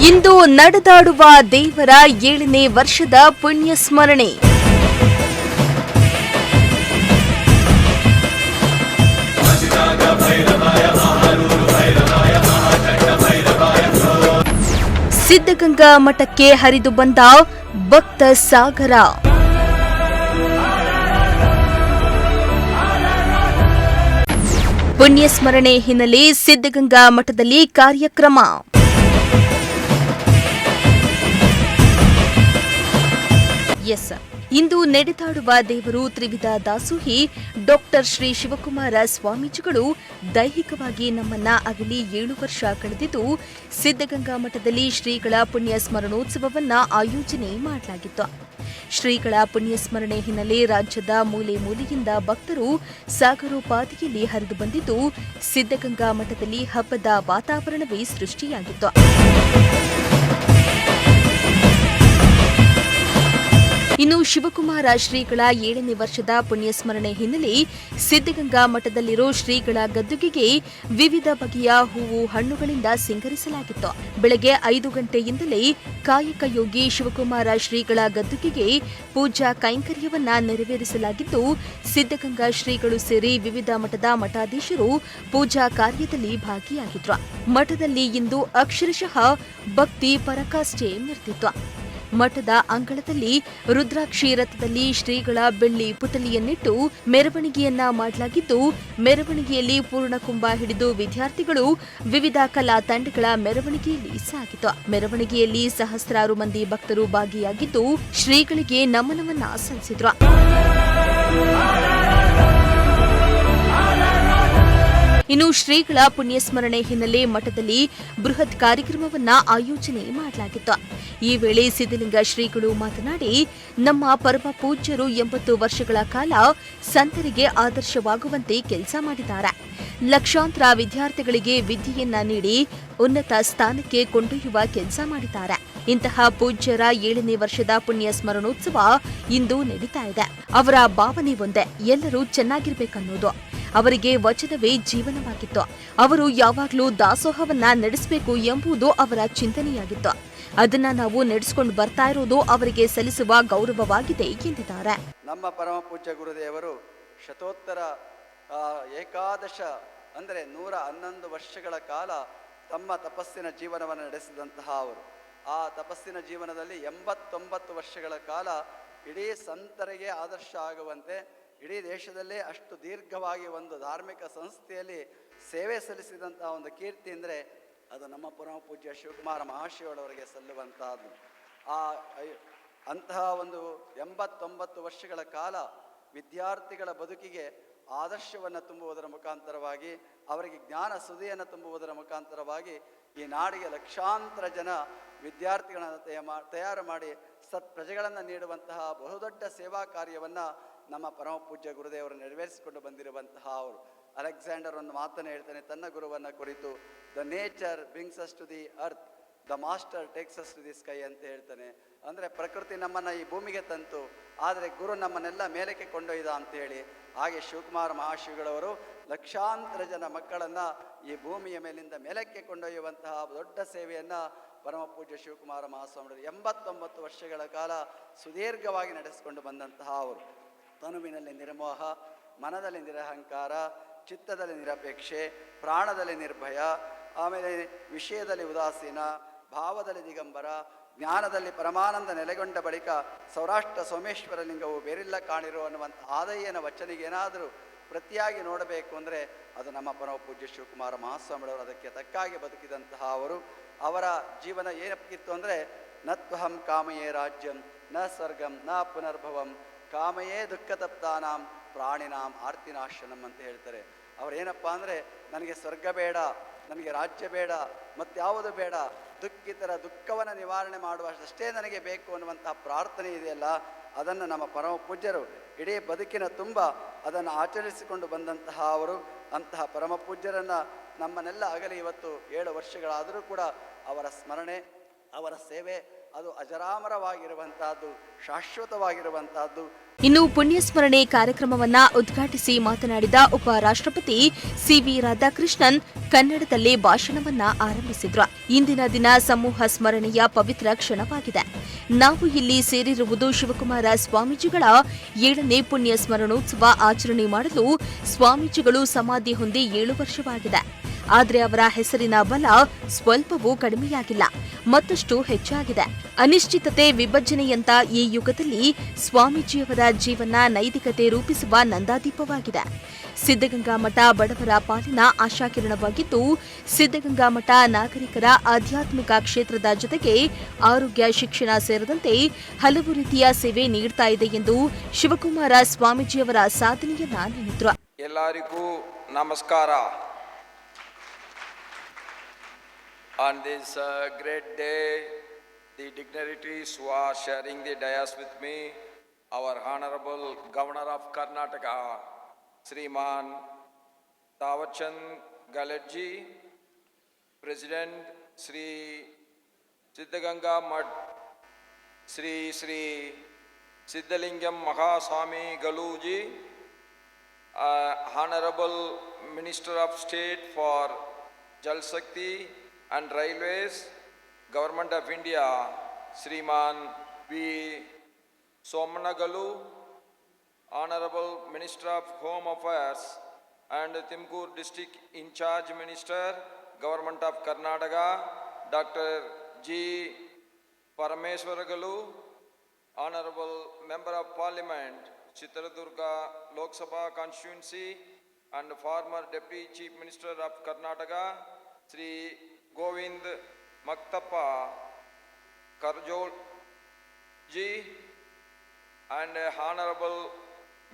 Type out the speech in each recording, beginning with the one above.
ಇಂದು ನಡೆದಾಡುವ ದೇವರ 7ನೇ ವರ್ಷದ ಪುಣ್ಯ ಸ್ಮರಣೆ. ಸಿದ್ಧಗಂಗಾ ಮಠಕ್ಕೆ ಹರಿದು ಬಂದ ಭಕ್ತ ಸಾಗರ. ಪುಣ್ಯ ಸ್ಮರಣೆ ಹಿನ್ನೆಲೆ ಸಿದ್ಧಗಂಗಾ ಮಠದಲ್ಲಿ ಕಾರ್ಯಕ್ರಮ. ಇಂದು ನಡೆದಾಡುವ ದೇವರು ತ್ರಿವಿಧ ದಾಸೋಹಿ ಡಾಕ್ಟರ್ ಶ್ರೀ ಶಿವಕುಮಾರ ಸ್ವಾಮೀಜಿಗಳು ದೈಹಿಕವಾಗಿ ನಮ್ಮನ್ನ ಅಗಲಿ 7 ವರ್ಷ ಕಳೆದಿದ್ದು, ಸಿದ್ಧಗಂಗಾ ಮಠದಲ್ಲಿ ಶ್ರೀಗಳ ಪುಣ್ಯ ಸ್ಮರಣೋತ್ಸವವನ್ನ ಆಯೋಜನೆ ಮಾಡಲಾಗಿತ್ತು. ಶ್ರೀಗಳ ಪುಣ್ಯ ಸ್ಮರಣೆ ಹಿನ್ನೆಲೆ ರಾಜ್ಯದ ಮೂಲೆ ಮೂಲೆಯಿಂದ ಭಕ್ತರು ಸಾಗರೋಪಾದಿಯಲ್ಲಿ ಹರಿದು ಬಂದಿದ್ದು, ಸಿದ್ಧಗಂಗಾ ಮಠದಲ್ಲಿ ಹಬ್ಬದ ವಾತಾವರಣವೇ ಸೃಷ್ಟಿಯಾಗಿತ್ತು. ಇನ್ನು ಶಿವಕುಮಾರ ಶ್ರೀಗಳ 7ನೇ ವರ್ಷದ ಪುಣ್ಯ ಸ್ಮರಣೆ ಹಿನ್ನೆಲೆ ಸಿದ್ಧಗಂಗಾ ಮಠದಲ್ಲಿರೋ ಶ್ರೀಗಳ ಗದ್ದುಗೆಗೆ ವಿವಿಧ ಬಗೆಯ ಹೂವು ಹಣ್ಣುಗಳಿಂದ ಸಿಂಗರಿಸಲಾಗಿತ್ತು. ಬೆಳಗ್ಗೆ 5 ಗಂಟೆಯಿಂದಲೇ ಕಾಯಕ ಯೋಗಿ ಶಿವಕುಮಾರ ಶ್ರೀಗಳ ಗದ್ದುಗೆಗೆ ಪೂಜಾ ಕೈಂಕರ್ಯವನ್ನ ನೆರವೇರಿಸಲಾಗಿದ್ದು, ಸಿದ್ಧಗಂಗಾ ಶ್ರೀಗಳು ಸೇರಿ ವಿವಿಧ ಮಠದ ಮಠಾಧೀಶರು ಪೂಜಾ ಕಾರ್ಯದಲ್ಲಿ ಭಾಗಿಯಾಗಿದ್ರು. ಮಠದಲ್ಲಿ ಇಂದು ಅಕ್ಷರಶಃ ಭಕ್ತಿ ಪರಾಕಾಷ್ಠೆ ಮೆರೆದಿತ್ತು. ಮಠದ ಅಂಗಳದಲ್ಲಿ ರುದ್ರಾಕ್ಷಿ ರಥದಲ್ಲಿ ಶ್ರೀಗಳ ಬೆಳ್ಳಿ ಪುತಲಿಯನ್ನಿಟ್ಟು ಮೆರವಣಿಗೆಯನ್ನ ಮಾಡಲಾಗಿದ್ದು, ಮೆರವಣಿಗೆಯಲ್ಲಿ ಪೂರ್ಣಕುಂಭ ಹಿಡಿದು ವಿದ್ಯಾರ್ಥಿಗಳು ವಿವಿಧ ಕಲಾ ತಂಡಗಳ ಮೆರವಣಿಗೆಯಲ್ಲಿ ಸಾಗಿತು. ಮೆರವಣಿಗೆಯಲ್ಲಿ ಸಹಸ್ರಾರು ಮಂದಿ ಭಕ್ತರು ಭಾಗಿಯಾಗಿದ್ದು, ಶ್ರೀಗಳಿಗೆ ನಮನವನ್ನ ಸಲ್ಲಿಸಿದ್ರು. ಇನ್ನು ಶ್ರೀಗಳ ಪುಣ್ಯಸ್ಮರಣೆ ಹಿನ್ನೆಲೆ ಮಠದಲ್ಲಿ ಬೃಹತ್ ಕಾರ್ಯಕ್ರಮವನ್ನ ಆಯೋಜನೆ ಮಾಡಲಾಗಿತ್ತು. ಈ ವೇಳೆ ಸಿದ್ಧಲಿಂಗ ಶ್ರೀಗಳು ಮಾತನಾಡಿ, ನಮ್ಮ ಪರಮ ಪೂಜ್ಯರು 80 ವರ್ಷಗಳ ಕಾಲ ಸಂತರಿಗೆ ಆದರ್ಶವಾಗುವಂತೆ ಕೆಲಸ ಮಾಡಿದ್ದಾರೆ. ಲಕ್ಷಾಂತರ ವಿದ್ಯಾರ್ಥಿಗಳಿಗೆ ವಿದ್ಯೆಯನ್ನ ನೀಡಿ ಉನ್ನತ ಸ್ಥಾನಕ್ಕೆ ಕೊಂಡೊಯ್ಯುವ ಕೆಲಸ ಮಾಡಿದ್ದಾರೆ. ಇಂತಹ ಪೂಜ್ಯರ 7ನೇ ವರ್ಷದ ಪುಣ್ಯ ಸ್ಮರಣೋತ್ಸವ ಇಂದು ನಡೀತಾ ಇದೆ. ಅವರ ಭಾವನೆ ಒಂದೇ, ಎಲ್ಲರೂ ಚೆನ್ನಾಗಿರ್ಬೇಕನ್ನೋದು. ಅವರಿಗೆ ವಚನವೇ ಜೀವನವಾಗಿತ್ತು. ಅವರು ಯಾವಾಗಲೂ ದಾಸೋಹವನ್ನ ನಡೆಸಬೇಕು ಎಂಬುದು ಅವರ ಚಿಂತನೆಯಾಗಿತ್ತು. ಅದನ್ನ ನಾವು ನಡೆಸಿಕೊಂಡು ಬರ್ತಾ ಇರೋದು ಅವರಿಗೆ ಸಲ್ಲಿಸುವ ಗೌರವವಾಗಿದೆ ಎಂದಿದ್ದಾರೆ. ನಮ್ಮ ಪರಮ ಪೂಜ್ಯ ಗುರುದೇವರು ಶತೋತ್ತರ ಏಕಾದಶ ಅಂದರೆ 111 ವರ್ಷಗಳ ಕಾಲ ತಮ್ಮ ತಪಸ್ಸಿನ ಜೀವನವನ್ನು ನಡೆಸಿದಂತಹ ಅವರು. ಆ ತಪಸ್ಸಿನ ಜೀವನದಲ್ಲಿ 89 ವರ್ಷಗಳ ಕಾಲ ಇಡೀ ಸಂತರಿಗೆ ಆದರ್ಶ ಆಗುವಂತೆ ಇಡೀ ದೇಶದಲ್ಲೇ ಅಷ್ಟು ದೀರ್ಘವಾಗಿ ಒಂದು ಧಾರ್ಮಿಕ ಸಂಸ್ಥೆಯಲ್ಲಿ ಸೇವೆ ಸಲ್ಲಿಸಿದಂತಹ ಒಂದು ಕೀರ್ತಿ ಅಂದರೆ ಅದು ನಮ್ಮ ಪರಮ ಪೂಜ್ಯ ಶಿವಕುಮಾರ ಮಹಾಶಿವರವರಿಗೆ ಸಲ್ಲುವಂತಹದ್ದು. ಅಂತಹ ಒಂದು 89 ವರ್ಷಗಳ ಕಾಲ ವಿದ್ಯಾರ್ಥಿಗಳ ಬದುಕಿಗೆ ಆದರ್ಶವನ್ನು ತುಂಬುವುದರ ಮುಖಾಂತರವಾಗಿ, ಅವರಿಗೆ ಜ್ಞಾನ ಸುದೆಯನ್ನು ತುಂಬುವುದರ ಮುಖಾಂತರವಾಗಿ ಈ ನಾಡಿಗೆ ಲಕ್ಷಾಂತರ ಜನ ವಿದ್ಯಾರ್ಥಿಗಳನ್ನು ತಯಾರು ಮಾಡಿ ಪ್ರಜೆಗಳನ್ನು ನೀಡುವಂತಹ ಬಹುದೊಡ್ಡ ಸೇವಾ ಕಾರ್ಯವನ್ನು ನಮ್ಮ ಪರಮ ಪೂಜ್ಯ ಗುರುದೇವರು ನೆರವೇರಿಸಿಕೊಂಡು ಬಂದಿರುವಂತಹ ಅವರು. ಅಲೆಕ್ಸಾಂಡರ್ ಒಂದು ಮಾತನ್ನು ಹೇಳ್ತಾನೆ ತನ್ನ ಗುರುವನ್ನು ಕುರಿತು, the nature brings us to the earth, the master takes us to the sky ಅಂತ ಹೇಳ್ತಾನೆ. ಅಂದರೆ ಪ್ರಕೃತಿ ನಮ್ಮನ್ನು ಈ ಭೂಮಿಗೆ ತಂತು, ಆದರೆ ಗುರು ನಮ್ಮನ್ನೆಲ್ಲ ಮೇಲಕ್ಕೆ ಕೊಂಡೊಯ್ದ ಅಂತೇಳಿ. ಹಾಗೆ ಶಿವಕುಮಾರ ಮಹಾಶಿವಗಳವರು ಲಕ್ಷಾಂತರ ಜನ ಮಕ್ಕಳನ್ನು ಈ ಭೂಮಿಯ ಮೇಲಿಂದ ಮೇಲಕ್ಕೆ ಕೊಂಡೊಯ್ಯುವಂತಹ ದೊಡ್ಡ ಸೇವೆಯನ್ನು ಪರಮ ಪೂಜ್ಯ ಶಿವಕುಮಾರ ಮಹಾಸ್ವಾಮಿಗಳು 89 ವರ್ಷಗಳ ಕಾಲ ಸುದೀರ್ಘವಾಗಿ ನಡೆಸಿಕೊಂಡು ಬಂದಂತಹ ಅವರು. ತನುವಿನಲ್ಲಿ ನಿರ್ಮೋಹ, ಮನದಲ್ಲಿ ನಿರಹಂಕಾರ, ಚಿತ್ತದಲ್ಲಿ ನಿರಪೇಕ್ಷೆ, ಪ್ರಾಣದಲ್ಲಿ ನಿರ್ಭಯ, ಆಮೇಲೆ ವಿಷಯದಲ್ಲಿ ಉದಾಸೀನ, ಭಾವದಲ್ಲಿ ದಿಗಂಬರ, ಜ್ಞಾನದಲ್ಲಿ ಪರಮಾನಂದ ನೆಲೆಗೊಂಡ ಬಳಿಕ ಸೌರಾಷ್ಟ್ರ ಸೋಮೇಶ್ವರ ಲಿಂಗವು ಬೇರಿಲ್ಲ ಕಾಣಿರೋ ಅನ್ನುವಂಥ ಆದಯ್ಯನ ವಚನಿಗೆ ಏನಾದರೂ ಪ್ರತಿಯಾಗಿ ನೋಡಬೇಕು ಅಂದರೆ ಅದು ನಮ್ಮ ಪರಮ ಪೂಜ್ಯ ಶಿವಕುಮಾರ ಮಹಾಸ್ವಾಮಿಗಳವರು. ಅದಕ್ಕೆ ತಕ್ಕಾಗಿ ಬದುಕಿದಂತಹ ಅವರು. ಅವರ ಜೀವನ ಏನಪ್ಪಿತ್ತು ಅಂದರೆ ನತ್ವಹಂ ಕಾಮಯೇ ರಾಜ್ಯಂ ನ ಸ್ವರ್ಗಂ ನ ಪುನರ್ಭವಂ ಕಾಮಯೇ ದುಃಖತಪ್ತಾನಾಂ ಪ್ರಾಣಿನಾಂ ಆರ್ತಿನಾಶನಂ ಅಂತ ಹೇಳ್ತಾರೆ. ಅವರೇನಪ್ಪ ಅಂದರೆ ನನಗೆ ಸ್ವರ್ಗ ಬೇಡ, ನನಗೆ ರಾಜ್ಯ ಬೇಡ, ಮತ್ತಾವುದು ಬೇಡ, ದುಃಖಿತರ ದುಃಖವನ್ನು ನಿವಾರಣೆ ಮಾಡುವಷ್ಟೇ ನನಗೆ ಬೇಕು ಅನ್ನುವಂತಹ ಪ್ರಾರ್ಥನೆ ಇದೆಯಲ್ಲ, ಅದನ್ನು ನಮ್ಮ ಪರಮ ಪೂಜ್ಯರು ಇಡೀ ಬದುಕಿನ ತುಂಬ ಅದನ್ನು ಆಚರಿಸಿಕೊಂಡು ಬಂದಂತಹ ಅವರು. ಅಂತಹ ಪರಮ ಪೂಜ್ಯರನ್ನು ನಮ್ಮನ್ನೆಲ್ಲ ಅಗಲಿ ಇವತ್ತು 7 ವರ್ಷಗಳಾದರೂ ಕೂಡ ಅವರ ಸ್ಮರಣೆ, ಅವರ ಸೇವೆ, ಅದು ಅಜರಾಮರವಾಗಿರುವಂತಹದ್ದು, ಶಾಶ್ವತವಾಗಿರುವಂತಹದ್ದು. ಇನ್ನು ಪುಣ್ಯಸ್ಮರಣೆ ಕಾರ್ಯಕ್ರಮವನ್ನ ಉದ್ಘಾಟಿಸಿ ಮಾತನಾಡಿದ ಉಪರಾಷ್ಟ್ರಪತಿ ಸಿವಿ ರಾಧಾಕೃಷ್ಣನ್ ಕನ್ನಡದಲ್ಲೇ ಭಾಷಣವನ್ನ ಆರಂಭಿಸಿದ್ರು. ಇಂದಿನ ದಿನ ಸಮೂಹ ಸ್ಮರಣೆಯ ಪವಿತ್ರ ಕ್ಷಣವಾಗಿದೆ. ನಾವು ಇಲ್ಲಿ ಸೇರಿರುವುದು ಶಿವಕುಮಾರ ಸ್ವಾಮೀಜಿಗಳ 7ನೇ ಪುಣ್ಯ ಸ್ಮರಣೋತ್ಸವ ಆಚರಣೆ ಮಾಡಲು. ಸ್ವಾಮೀಜಿಗಳು ಸಮಾಧಿ ಹೊಂದಿ 7 ವರ್ಷವಾಗಿದೆ. ಆದರೆ ಅವರ ಹೆಸರಿನ ಬಲ ಸ್ವಲ್ಪವೂ ಕಡಿಮೆಯಾಗಿಲ್ಲ, ಮತ್ತಷ್ಟು ಹೆಚ್ಚಾಗಿದೆ. ಅನಿಶ್ಚಿತತೆ, ವಿಭಜನೆಯಂತ ಈ ಯುಗದಲ್ಲಿ ಸ್ವಾಮೀಜಿಯವರ ಜೀವನ ನೈತಿಕತೆ ರೂಪಿಸುವ ನಂದಾದೀಪವಾಗಿದೆ. ಸಿದ್ಧಗಂಗಾ ಮಠ ಬಡವರ ಪಾಲಿನ ಆಶಾಕಿರಣವಾಗಿದ್ದು, ಸಿದ್ಧಗಂಗಾ ಮಠ ನಾಗರಿಕರ ಆಧ್ಯಾತ್ಮಿಕ ಕ್ಷೇತ್ರದ ಜೊತೆಗೆ ಆರೋಗ್ಯ, ಶಿಕ್ಷಣ ಸೇರಿದಂತೆ ಹಲವು ರೀತಿಯ ಸೇವೆ ನೀಡ್ತಾ ಇದೆ ಎಂದು ಶಿವಕುಮಾರ ಸ್ವಾಮೀಜಿಯವರ ಸಾಧನೆಯನ್ನ ನೆನೆದ್ರು. ಎಲ್ಲರಿಗೂ ನಮಸ್ಕಾರ. On this great day, the dignitaries who are sharing the dais with me, our Honorable Governor of Karnataka, Sriman Thawarchand Galadji, President Sri Siddhaganga Math, Sri Siddhalingam Mahaswami Galuji, Honorable Minister of State for Jal Shakti and Railways, Government of India, Sriman V. Somanagalu, Honorable Minister of Home Affairs and Tumkur District In Charge Minister, Government of Karnataka, Dr. G. Parameswaragalu, Honorable Member of Parliament, Chitradurga Lok Sabha Constituency and former Deputy Chief Minister of Karnataka, Sri Govind Maktappa Karjol Ji, and Honorable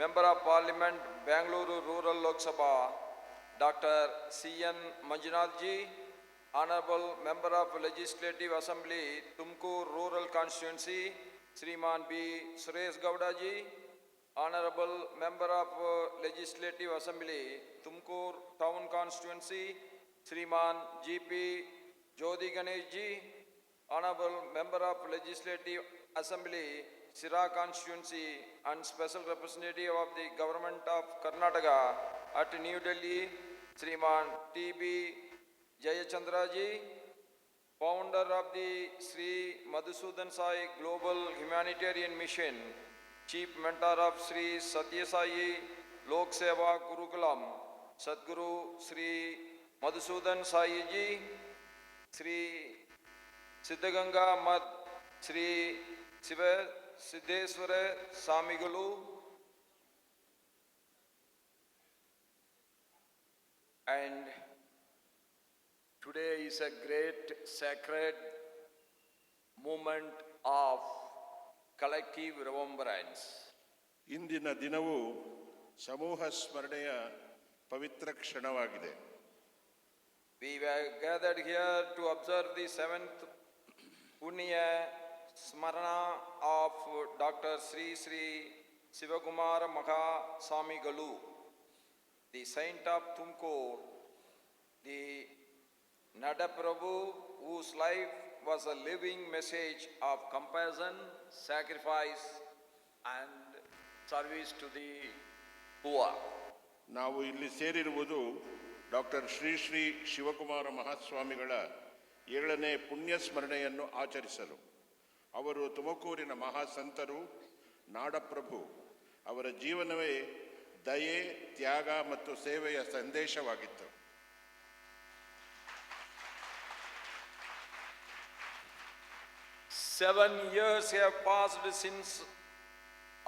Member of Parliament, Bangalore Rural Lok Sabha, Dr. C.N. Manjunath Ji, Honorable Member of Legislative Assembly, Tumkur Rural Constituency, Sriman B. Suresh Gowda Ji, Honorable Member of Legislative Assembly, Tumkur Town Constituency, Sriman G.P. Jyoti Ganesh Ji, Honorable Member of Legislative Assembly, Sira Constituency and Special Representative of the Government of Karnataka at New Delhi, Sriman T.B. Jayachandra Ji, Founder of the Sri Madhusudan Sai Global Humanitarian Mission, Chief Mentor of Sri Satya Sai Lok Seva Gurukulam, Sadguru Sri Madhusudan Sai Ji, Sri Siddhaganga Math, Sri Siva Siddheswara Swamigalu, and today is a great sacred moment of collective remembrance. ಇಂದಿನ ದಿನವು ಸಮೂಹ ಸ್ಮರಣೆಯ ಪವಿತ್ರ ಕ್ಷಣವಾಗಿದೆ. We were gathered here to observe the 7th Punya Smarana of Dr. Sri Sri Sivakumara Mahaswami Galu, the saint of Tumkur, the Nada Prabhu, whose life was a living message of compassion, sacrifice and service to the poor. ನಾವು ಇಲ್ಲಿ ಸೇರಿರುವುದು doctor Shri Shri Shivakumara ಮಹಾಸ್ವಾಮಿಗಳ 7ನೇ ಪುಣ್ಯ ಸ್ಮರಣೆಯನ್ನು ಆಚರಿಸಲು. ಅವರು ತುಮಕೂರಿನ ಮಹಾಸಂತರು, ನಾಡಪ್ರಭು. ಅವರ ಜೀವನವೇ ದಯೆ, ತ್ಯಾಗ ಮತ್ತು ಸೇವೆಯ ಸಂದೇಶವಾಗಿತ್ತು. Seven years have passed since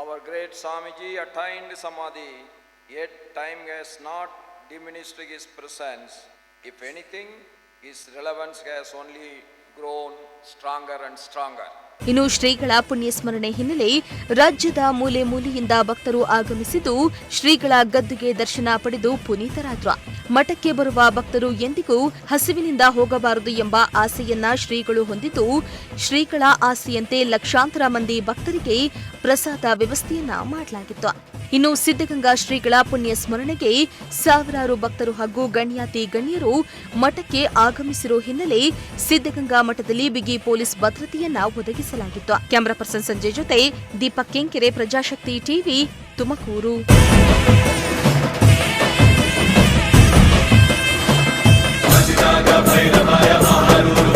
our great Swamiji attained Samadhi, yet time has not diminished his presence. If anything, his relevance has only grown stronger and stronger. ಇನ್ನು ಶ್ರೀಗಳ ಪುಣ್ಯಸ್ಮರಣೆ ಹಿನ್ನೆಲೆ ರಾಜ್ಯದ ಮೂಲೆ ಮೂಲೆಯಿಂದ ಭಕ್ತರು ಆಗಮಿಸಿದ್ದು ಶ್ರೀಗಳ ಗದ್ದುಗೆ ದರ್ಶನ ಪಡೆದು ಪುನೀತರಾದ್ರು. ಮಠಕ್ಕೆ ಬರುವ ಭಕ್ತರು ಎಂದಿಗೂ ಹಸಿವಿನಿಂದ ಹೋಗಬಾರದು ಎಂಬ ಆಸೆಯನ್ನ ಶ್ರೀಗಳು ಹೊಂದಿದ್ದು, ಶ್ರೀಗಳ ಆಸೆಯಂತೆ ಲಕ್ಷಾಂತರ ಮಂದಿ ಭಕ್ತರಿಗೆ ಪ್ರಸಾದ ವ್ಯವಸ್ಥೆಯನ್ನ ಮಾಡಲಾಗಿತ್ತು. ಇನ್ನು ಸಿದ್ಧಗಂಗಾ ಶ್ರೀಗಳ ಪುಣ್ಯ ಸ್ಮರಣೆಗೆ ಸಾವಿರಾರು ಭಕ್ತರು ಹಾಗೂ ಗಣ್ಯಾತಿ ಗಣ್ಯರು ಮಠಕ್ಕೆ ಆಗಮಿಸಿರುವ ಹಿನ್ನೆಲೆ ಸಿದ್ಧಗಂಗಾ ಮಠದಲ್ಲಿ ಬಿಗಿ ಪೊಲೀಸ್ ಭದ್ರತೆಯನ್ನ ಒದಗಿಸಲಾಗಿತ್ತು. ಕ್ಯಾಮರಾ ಪರ್ಸನ್ ಸಂಜಯ್ ಜೊತೆ ದೀಪಕ್ ಕೆಂಕೆರೆ, ಪ್ರಜಾಶಕ್ತಿ ಟಿವಿ, ತುಮಕೂರು. ಭೈರವಾಯ ಮಹಾರೂರು